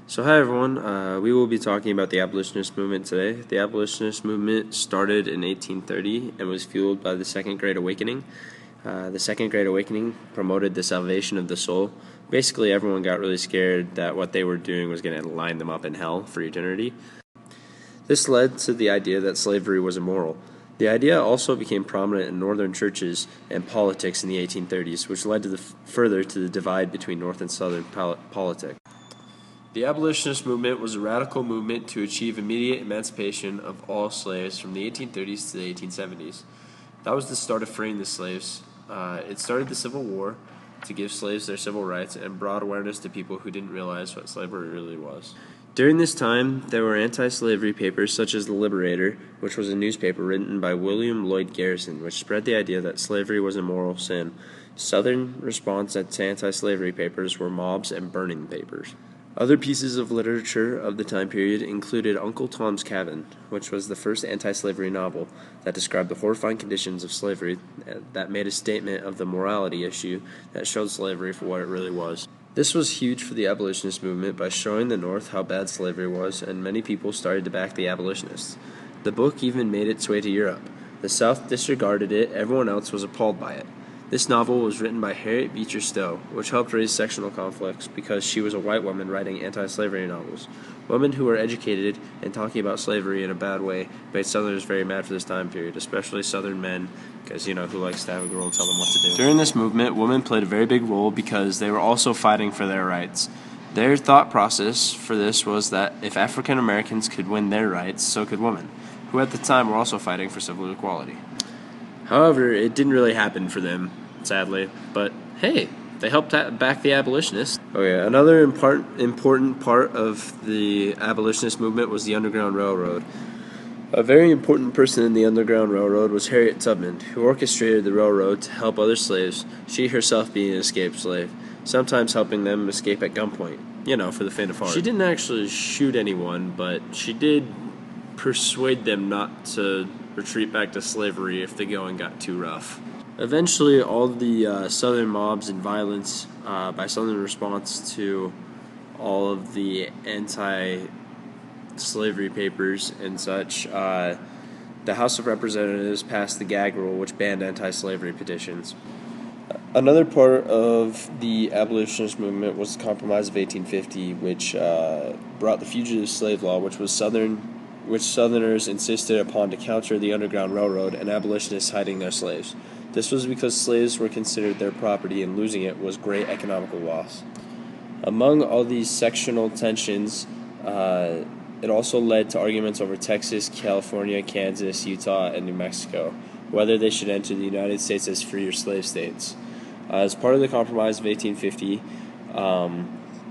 So hi everyone, we will be talking about the abolitionist movement today. The abolitionist movement started in 1830 and was fueled by the Second Great Awakening. The Second Great Awakening promoted the salvation of the soul. Basically, everyone got really scared that what they were doing was going to line them up in hell for eternity. This led to the idea that slavery was immoral. The idea also became prominent in northern churches and politics in the 1830s, which led to further to the divide between north and southern politics. The abolitionist movement was a radical movement to achieve immediate emancipation of all slaves from the 1830s to the 1870s. That was the start of freeing the slaves. It started the Civil War to give slaves their civil rights and brought awareness to people who didn't realize what slavery really was. During this time, there were anti-slavery papers such as The Liberator, which was a newspaper written by William Lloyd Garrison, which spread the idea that slavery was a moral sin. Southern response to anti-slavery papers were mobs and burning papers. Other pieces of literature of the time period included Uncle Tom's Cabin, which was the first anti-slavery novel that described the horrifying conditions of slavery that made a statement of the morality issue that showed slavery for what it really was. This was huge for the abolitionist movement by showing the North how bad slavery was, and many people started to back the abolitionists. The book even made its way to Europe. The South disregarded it, everyone else was appalled by it. This novel was written by Harriet Beecher Stowe, which helped raise sectional conflicts because she was a white woman writing anti-slavery novels. Women who were educated and talking about slavery in a bad way made Southerners very mad for this time period, especially Southern men, because, who likes to have a girl and tell them what to do. During this movement, women played a very big role because they were also fighting for their rights. Their thought process for this was that if African Americans could win their rights, so could women, who at the time were also fighting for civil equality. However, it didn't really happen for them, sadly, but hey, they helped back the abolitionists. Okay, another important part of the abolitionist movement was the Underground Railroad. A very important person in the Underground Railroad was Harriet Tubman, who orchestrated the railroad to help other slaves, she herself being an escaped slave, sometimes helping them escape at gunpoint, for the faint of heart. She didn't actually shoot anyone, but she did persuade them not to retreat back to slavery if the going got too rough. Eventually, all the Southern mobs and violence by Southern response to all of the anti-slavery papers and such, the House of Representatives passed the gag rule, which banned anti-slavery petitions. Another part of the abolitionist movement was the Compromise of 1850, which brought the Fugitive Slave Law, which Southerners insisted upon to counter the Underground Railroad and abolitionists hiding their slaves. This was because slaves were considered their property and losing it was great economical loss. Among all these sectional tensions, it also led to arguments over Texas, California, Kansas, Utah, and New Mexico, whether they should enter the United States as free or slave states. As part of the Compromise of 1850,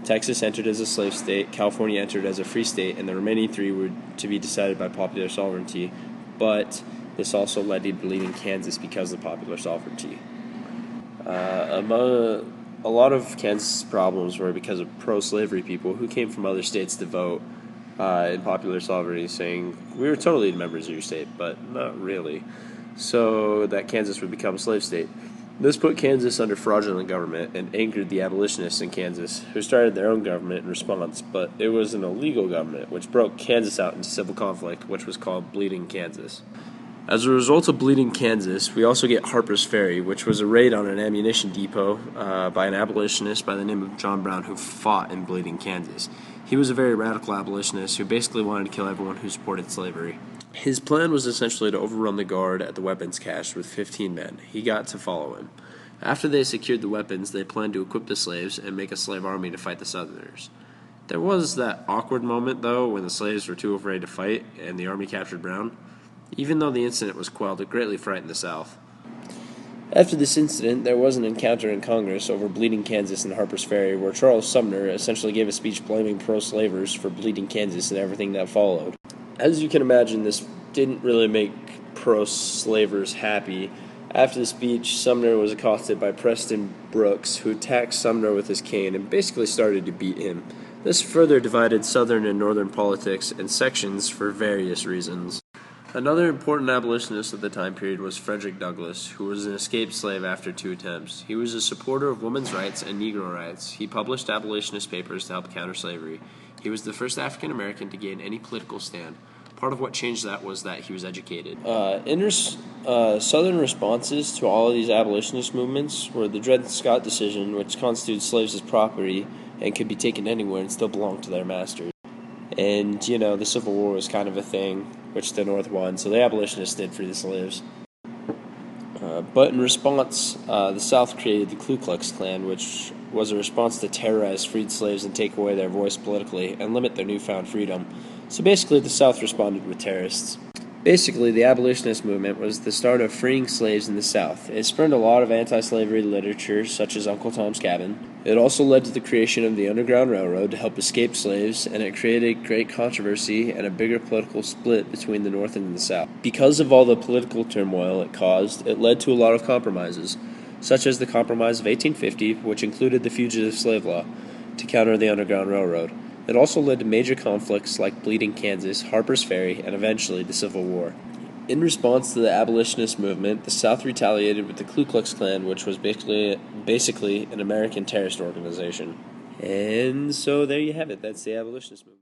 Texas entered as a slave state, California entered as a free state, and the remaining three were to be decided by popular sovereignty, but this also led to bleeding Kansas because of popular sovereignty. Among a lot of Kansas' problems were because of pro-slavery people who came from other states to vote in popular sovereignty, saying, we were totally members of your state, but not really, so that Kansas would become a slave state. This put Kansas under fraudulent government and angered the abolitionists in Kansas, who started their own government in response, but it was an illegal government, which broke Kansas out into civil conflict, which was called Bleeding Kansas. As a result of Bleeding Kansas, we also get Harper's Ferry, which was a raid on an ammunition depot by an abolitionist by the name of John Brown, who fought in Bleeding Kansas. He was a very radical abolitionist who basically wanted to kill everyone who supported slavery. His plan was essentially to overrun the guard at the weapons cache with 15 men. He got to follow him. After they secured the weapons, they planned to equip the slaves and make a slave army to fight the Southerners. There was that awkward moment, though, when the slaves were too afraid to fight and the army captured Brown. Even though the incident was quelled, it greatly frightened the South. After this incident, there was an encounter in Congress over Bleeding Kansas and Harper's Ferry, where Charles Sumner essentially gave a speech blaming pro-slavers for Bleeding Kansas and everything that followed. As you can imagine, this didn't really make pro-slavers happy. After the speech, Sumner was accosted by Preston Brooks, who attacked Sumner with his cane and basically started to beat him. This further divided Southern and Northern politics and sections for various reasons. Another important abolitionist of the time period was Frederick Douglass, who was an escaped slave after 2 attempts. He was a supporter of women's rights and Negro rights. He published abolitionist papers to help counter slavery. He was the first African American to gain any political stand. Part of what changed that was that he was educated. Southern responses to all of these abolitionist movements were the Dred Scott decision, which constituted slaves as property and could be taken anywhere and still belong to their masters. And, the Civil War was kind of a thing, which the North won, so the abolitionists did free the slaves. But in response, the South created the Ku Klux Klan, which was a response to terrorize freed slaves and take away their voice politically and limit their newfound freedom. So basically, the South responded with terrorists. Basically, the abolitionist movement was the start of freeing slaves in the South. It spurned a lot of anti-slavery literature, such as Uncle Tom's Cabin. It also led to the creation of the Underground Railroad to help escape slaves, and it created great controversy and a bigger political split between the North and the South. Because of all the political turmoil it caused, it led to a lot of compromises, such as the Compromise of 1850, which included the Fugitive Slave Law, to counter the Underground Railroad. It also led to major conflicts like Bleeding Kansas, Harper's Ferry, and eventually the Civil War. In response to the abolitionist movement, the South retaliated with the Ku Klux Klan, which was basically an American terrorist organization. And so there you have it. That's the abolitionist movement.